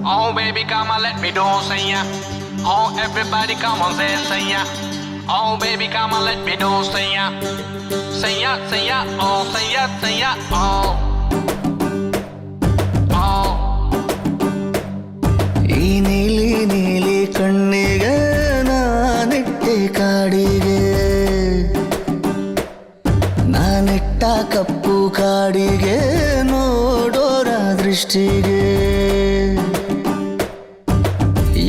Oh baby, come on, let me do say ya. Oh everybody, come on, say ya. Oh baby, come on, let me do say ya. Say ya, oh say ya, oh. Oh. ಈ ನೀಲಿ ನೀಲಿ ಕಣ್ಣಿಗೆ ನಾನಿಟ್ಟೆ ಕಾಡಿಗೆ, ನಾನಿಟ್ಟ ಕಪ್ಪು ಕಾಡಿಗೆ ನೋಡೋರ ದೃಷ್ಟಿಗೆ.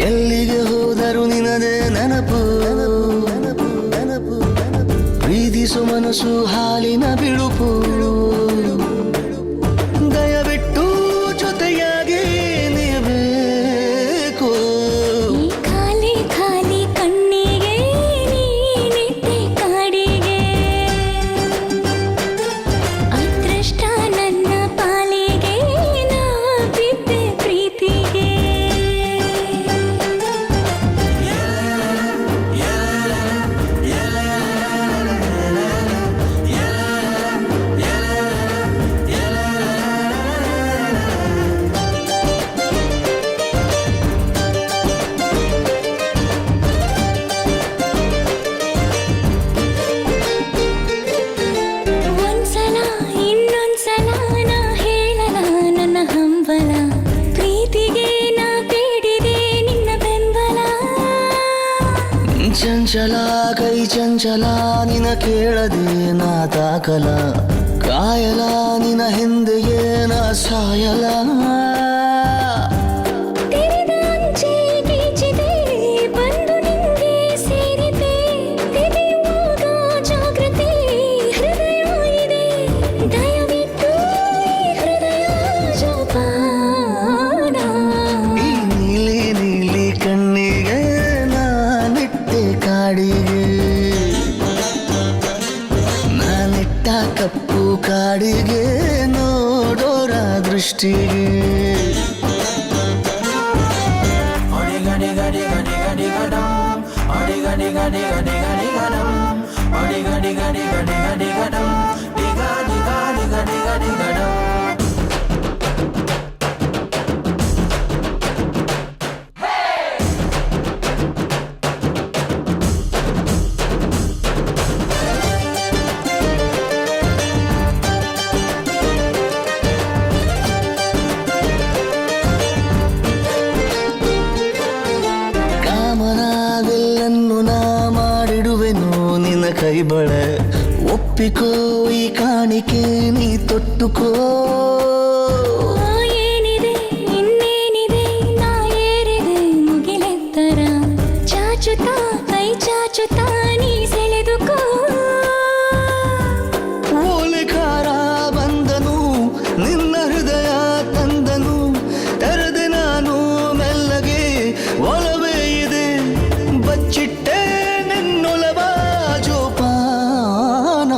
ಎಲ್ಲಿಗೆ ಹೋದರು ನಿನದೇ ನೆನಪು, ಪ್ರೀತಿಸು ಮನಸ್ಸು ಹಾಲಿನ ಬಿಳುಪು. ದಯವಿಟ್ಟು ಜೊತೆಯಾಗಿ ನೀಬೇಕು. ಈ ಖಾಲಿ ಖಾಲಿ ಕಣ್ಣಿಗೆ ನೀನಿಟ್ಟೆ ಕಾಡಿಗೆ, ಅದೃಷ್ಟ ನನ್ನ ಪಾಲಿಗೆ ನಾ ಬಿದ್ದೆ ಪ್ರೀತಿಗೆ. ಒಂದ್ಸಲ ಇನ್ನೊಂದ್ಸಲ ನಾ ಹೇಳಲ ನನ್ನ ಹಂಬಲ, ಪ್ರೀತಿಗೆ ನಾ ಬೇಡಿದೆ ನಿನ್ನ ಬೆಂಬಲ. ಚಂಚಲ ಕೈ ಚಂಚಲ ನಿನ ಕೇಳದೆ ನಾ ತಾಕಲ, ಕಾಯಲ ನಿನ ಹಿಂದೆಯೇ ನಾ ಸಾಯಲ. ತೆರೆದ ಅಂಚೆ ಗೀಚಿದೆ ಬಂದು ನಿಂಗೆ ಸೇರಿದೆ, ತೆರೆಯುವಾಗ ಜಾಗೃತಿ ಹೃದಯ ಇದೆ. ದಯವಿಟ್ಟು ಈ ಹೃದಯ ಜೋಪಾನ. ಈ ನೀಲಿ ನೀಲಿ ಕಣ್ಣಿಗೆ ನಾನಿಟ್ಟೆ ಕಾಡಿಗೆ, ನಾನಿಟ್ಟ ಕಪ್ಪು ಕಾಡಿಗೆ ನೋಡೋರ ದೃಷ್ಟಿಗೆ. ಕಾಮನವೆಲ್ಲನ್ನು ನಾ ಮಾಡಿಡುವೆನು ನಿನ್ನ ಕೈಬಳ, ಒಪ್ಪಿಕೋ ಈ ಕಾಣಿಕೆ ನೀ ತೊಟ್ಟುಕೋ. ಏನಿದೆ ಇನ್ನೇನಿದೆ ನಾ ಏರಿದೆ ಮುಗಿಲೆತ್ತರ, ಚಾಚುತ್ತಾ ಕೈ ಚಾಚುತ್ತಾ ನೀ ಸೆಳೆದುಕೋ. ಓಲೆಕಾರ ಬಂದನು ನಿನ್ನ ಹೃದಯ ತಂದನು, ತೆರೆದೆ ನಾನು ಮೆಲ್ಲಗೆ ಒಲವೇ ಇದೆ, ಬಚ್ಚಿಟ್ಟೆ ನಿನ್ನೊಲವ ಜೋಪಾನ.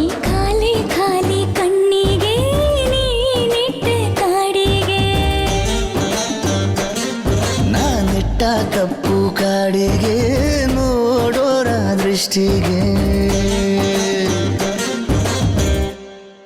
ಈ ಖಾಲಿ ಖಾಲಿ ಕಣ್ಣಿಗೆ ನೀನಿಟ್ಟೆ ಕಾಡಿಗೆ, ನಾನಿಟ್ಟ ಕಪ್ಪು ಕಾಡಿಗೆ ನೋಡೋರ ದೃಷ್ಟಿಗೆ.